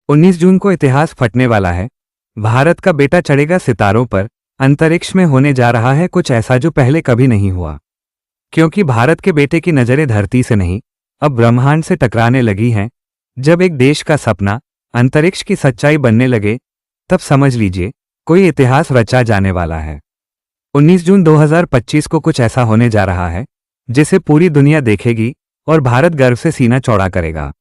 19 जून को इतिहास फटने वाला है। भारत का बेटा चढ़ेगा सितारों पर। अंतरिक्ष में होने जा रहा है कुछ ऐसा जो पहले कभी नहीं हुआ। क्योंकि भारत के बेटे की नजरें धरती से नहीं, अब ब्रह्मांड से टकराने लगी हैं। जब एक देश का सपना अंतरिक्ष की सच्चाई बनने लगे, तब समझ लीजिए कोई इतिहास रचा जाने वाला है। 19 जून 2025 को कुछ ऐसा होने जा रहा है जिसे पूरी दुनिया देखेगी और भारत गर्व से सीना चौड़ा करेगा।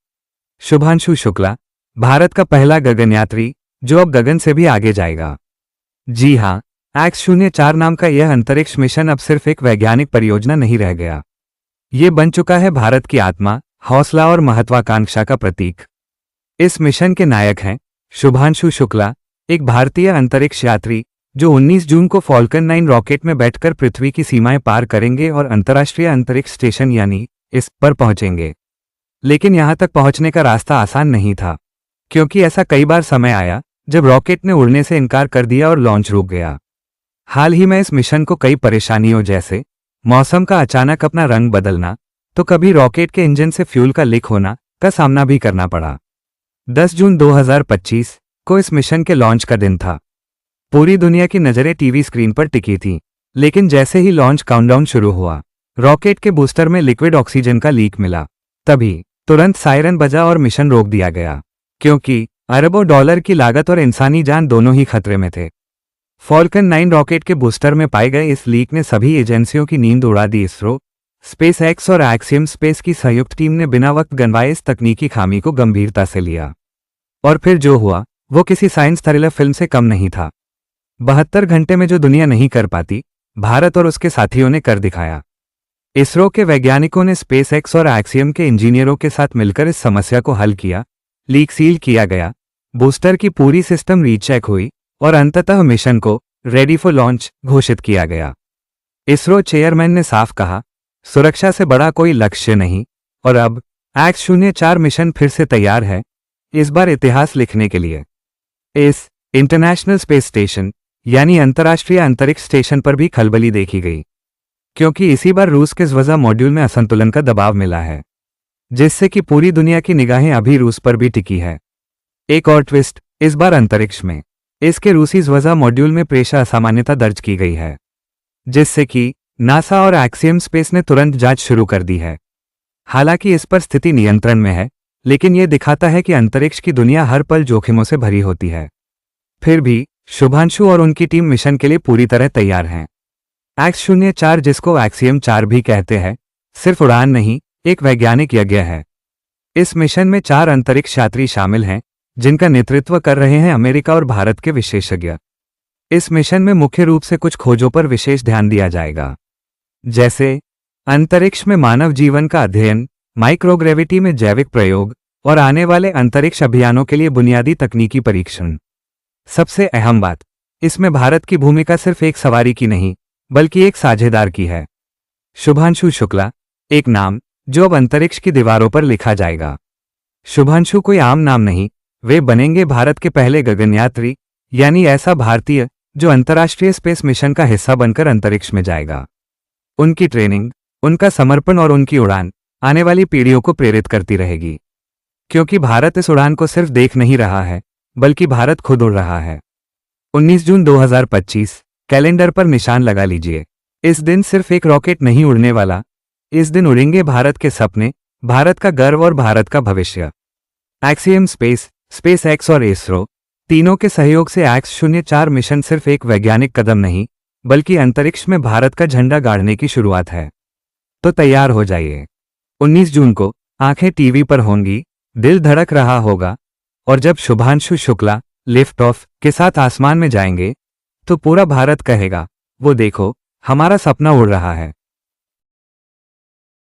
शुभांशु शुक्ला, भारत का पहला गगनयात्री जो अब गगन से भी आगे जाएगा। जी हां, X-04 नाम का यह अंतरिक्ष मिशन अब सिर्फ एक वैज्ञानिक परियोजना नहीं रह गया। ये बन चुका है भारत की आत्मा, हौसला और महत्वाकांक्षा का प्रतीक। इस मिशन के नायक हैं शुभांशु शुक्ला, एक भारतीय अंतरिक्ष यात्री जो 19 जून को फॉल्कन 9 रॉकेट में बैठकर पृथ्वी की सीमाएं पार करेंगे और अंतर्राष्ट्रीय अंतरिक्ष स्टेशन यानी इस पर पहुंचेंगे। लेकिन यहां तक पहुंचने का रास्ता आसान नहीं था, क्योंकि ऐसा कई बार समय आया जब रॉकेट ने उड़ने से इनकार कर दिया और लॉन्च रुक गया। हाल ही में इस मिशन को कई परेशानियों जैसे मौसम का अचानक अपना रंग बदलना, तो कभी रॉकेट के इंजन से फ्यूल का लीक होना का सामना भी करना पड़ा। 10 जून 2025 को इस मिशन के लॉन्च का दिन था। पूरी दुनिया की नजरें टीवी स्क्रीन पर टिकी थीं, लेकिन जैसे ही लॉन्च काउंटडाउन शुरू हुआ, रॉकेट के बूस्टर में लिक्विड ऑक्सीजन का लीक मिला। तभी तुरंत सायरन बजा और मिशन रोक दिया गया, क्योंकि अरबों डॉलर की लागत और इंसानी जान दोनों ही खतरे में थे। फॉल्कन 9 रॉकेट के बूस्टर में पाए गए इस लीक ने सभी एजेंसियों की नींद उड़ा दी। इसरो, स्पेसएक्स और एक्सियम स्पेस की संयुक्त टीम ने बिना वक्त गंवाए इस तकनीकी खामी को गंभीरता से लिया। और फिर जो हुआ वो किसी साइंस थ्रिलर फिल्म से कम नहीं था। 72 घंटे में जो दुनिया नहीं कर पाती, भारत और उसके साथियों ने कर दिखाया। इसरो के वैज्ञानिकों ने स्पेसएक्स और एक्सियम के इंजीनियरों के साथ मिलकर इस समस्या को हल किया। लीक सील किया गया, बूस्टर की पूरी सिस्टम रीचेक हुई और अंततः मिशन को रेडी फॉर लॉन्च घोषित किया गया। इसरो चेयरमैन ने साफ कहा, सुरक्षा से बड़ा कोई लक्ष्य नहीं, और अब X-04 मिशन फिर से तैयार है, इस बार इतिहास लिखने के लिए। इस इंटरनेशनल स्पेस स्टेशन यानी अंतर्राष्ट्रीय अंतरिक्ष स्टेशन पर भी खलबली देखी गई, क्योंकि इसी बार रूस के ज़्वजा मॉड्यूल में असंतुलन का दबाव मिला है, जिससे कि पूरी दुनिया की निगाहें अभी रूस पर भी टिकी है। एक और ट्विस्ट इस बार अंतरिक्ष में, इसके रूसी ज़्वजा मॉड्यूल में प्रेशर असामान्यता दर्ज की गई है, जिससे कि नासा और एक्सियम स्पेस ने तुरंत जांच शुरू कर दी है। हालांकि इस पर स्थिति नियंत्रण में है, लेकिन यह दिखाता है कि अंतरिक्ष की दुनिया हर पल जोखिमों से भरी होती है। फिर भी शुभांशु और उनकी टीम मिशन के लिए पूरी तरह तैयार हैं। X-04, जिसको एक्सियम 4 भी कहते हैं, सिर्फ उड़ान नहीं, एक वैज्ञानिक यज्ञ है। इस मिशन में 4 अंतरिक्ष यात्री शामिल हैं, जिनका नेतृत्व कर रहे हैं अमेरिका और भारत के विशेषज्ञ। इस मिशन में मुख्य रूप से कुछ खोजों पर विशेष ध्यान दिया जाएगा, जैसे अंतरिक्ष में मानव जीवन का अध्ययन, माइक्रोग्रेविटी में जैविक प्रयोग और आने वाले अंतरिक्ष अभियानों के लिए बुनियादी तकनीकी परीक्षण। सबसे अहम बात, इसमें भारत की भूमिका सिर्फ एक सवारी की नहीं, बल्कि एक साझेदार की है। शुभांशु शुक्ला, एक नाम जो अब अंतरिक्ष की दीवारों पर लिखा जाएगा। शुभांशु कोई आम नाम नहीं, वे बनेंगे भारत के पहले गगनयात्री, यानी ऐसा भारतीय जो अंतर्राष्ट्रीय स्पेस मिशन का हिस्सा बनकर अंतरिक्ष में जाएगा। उनकी ट्रेनिंग, उनका समर्पण और उनकी उड़ान आने वाली पीढ़ियों को प्रेरित करती रहेगी, क्योंकि भारत इस उड़ान को सिर्फ देख नहीं रहा है, बल्कि भारत खुद उड़ रहा है। 19 जून 2025 कैलेंडर पर निशान लगा लीजिए। इस दिन सिर्फ एक रॉकेट नहीं उड़ने वाला, इस दिन उड़ेंगे भारत के सपने, भारत का गर्व और भारत का भविष्य। एक्सियम स्पेस, स्पेसएक्स और इसरो तीनों के सहयोग से X-04 मिशन सिर्फ एक वैज्ञानिक कदम नहीं, बल्कि अंतरिक्ष में भारत का झंडा गाड़ने की शुरुआत है। तो तैयार हो जाइए। 19 जून को आंखें टीवी पर होंगी, दिल धड़क रहा होगा, और जब शुभांशु शुक्ला लिफ्ट ऑफ के साथ आसमान में जाएंगे, तो पूरा भारत कहेगा, वो देखो, हमारा सपना उड़ रहा है।